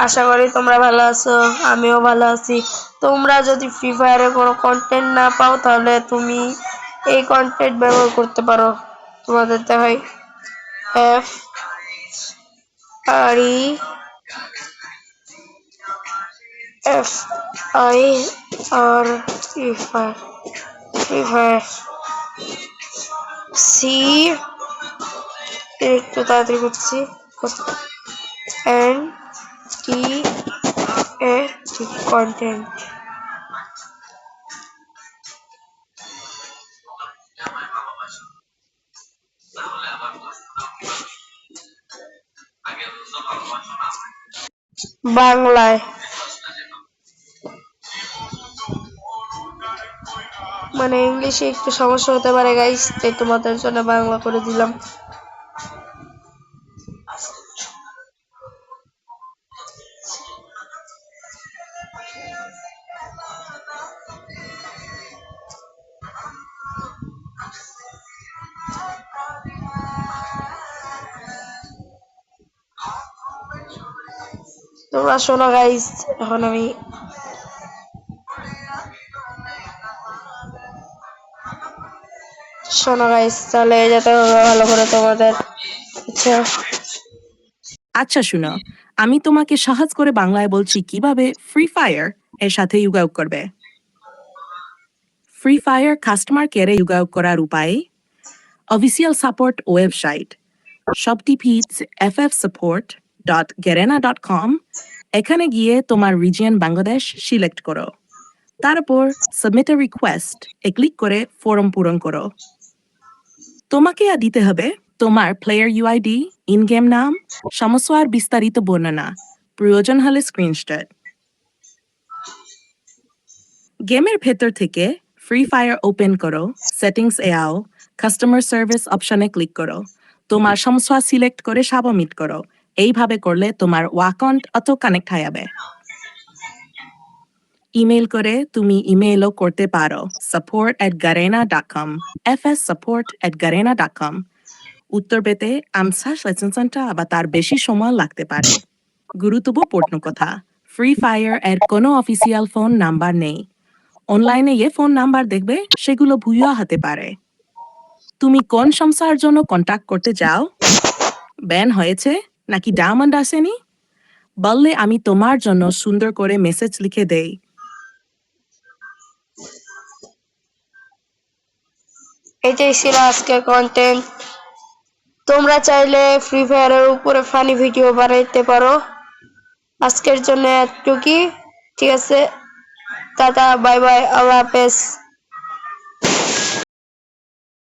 আশা করি তোমরা ভালো আছো, আমিও ভালো আছি। তোমরা যদি ফ্রি ফায়ারে কোনো কন্টেন্ট না পাও তাহলে তুমি এই কন্টেন্ট ব্যবহার করতে পারো। তোমাদের দেখাই F R E F I R free fire সি একটু তাড়াতাড়ি করছি এন টি এ কন্টেন্ট। বাংলায় মানে ইংলিশে একটু সমস্যা হতে পারে গাইস, তাই তোমাদের জন্য বাংলা করে দিলাম। তোমরা শোনো গাইস, এখন আমি শোনো গাইস, তাহলে যেতে হবে ভালো করে তোমাদের। আচ্ছা শুনো, আমি তোমাকে সহজ করে বাংলায় বলছি কিভাবে ফ্রি ফায়ার এর সাথে যোগাযোগ করবে। ফ্রি ফায়ার কাস্টমার কেয়ারে যোগাযোগ করার উপায় অফিসিয়াল সাপোর্ট ওয়েবসাইট shoptpsupport.garena.com। এখানে গিয়ে তোমার রিজিয়ন বাংলাদেশ সিলেক্ট করো, তারপর সাবমিট এ রিকোয়েস্ট এ ক্লিক করে ফর্ম পূরণ করো। তোমাকে দিতে হবে তোমার প্লেয়ার ইউআইডি, ইন গেম নাম, সমস্যার বিস্তারিত বর্ণনা, প্রয়োজন হলে স্ক্রিনশট। গেমের ভেতর থেকে ফ্রি ফায়ার ওপেন করো, সেটিংস এ আও, কাস্টমার সার্ভিস অপশনে ক্লিক করো, তোমার সমস্যা সিলেক্ট করে সাবমিট করো। এইভাবে করলে তোমার অ্যাকাউন্ট অটো কানেক্ট হয়ে যাবে। ইমেল করে তুমি ইমেলও করতে পারো support@garena.com fssupport@garena.com। উত্তর পেতে 50% বা তার বেশি সময় লাগতে পারে। গুরুত্বপূর্ণ কথা, ফ্রি ফায়ার এর কোনো অফিসিয়াল ফোন নাম্বার নেই। অনলাইনে যে ফোন নাম্বার দেখবে সেগুলো ভুয়া হতে পারে। তুমি কোন সমস্যার জন্য কন্ট্যাক্ট করতে চাও? ব্যান হয়েছে নাকি ডায়মন্ড আসেনি? বললে আমি তোমার জন্য সুন্দর করে মেসেজ লিখে দেই। এটাই ছিল আজকের কন্টেন্ট। তোমরা চাইলে ফ্রি ফায়ারের উপরে ফানি ভিডিও বানাইতে পারো। আজকের জন্য এতটুকুই, ঠিক আছে, টাটা, বাই বাই, আল্লাহ হাফেজ।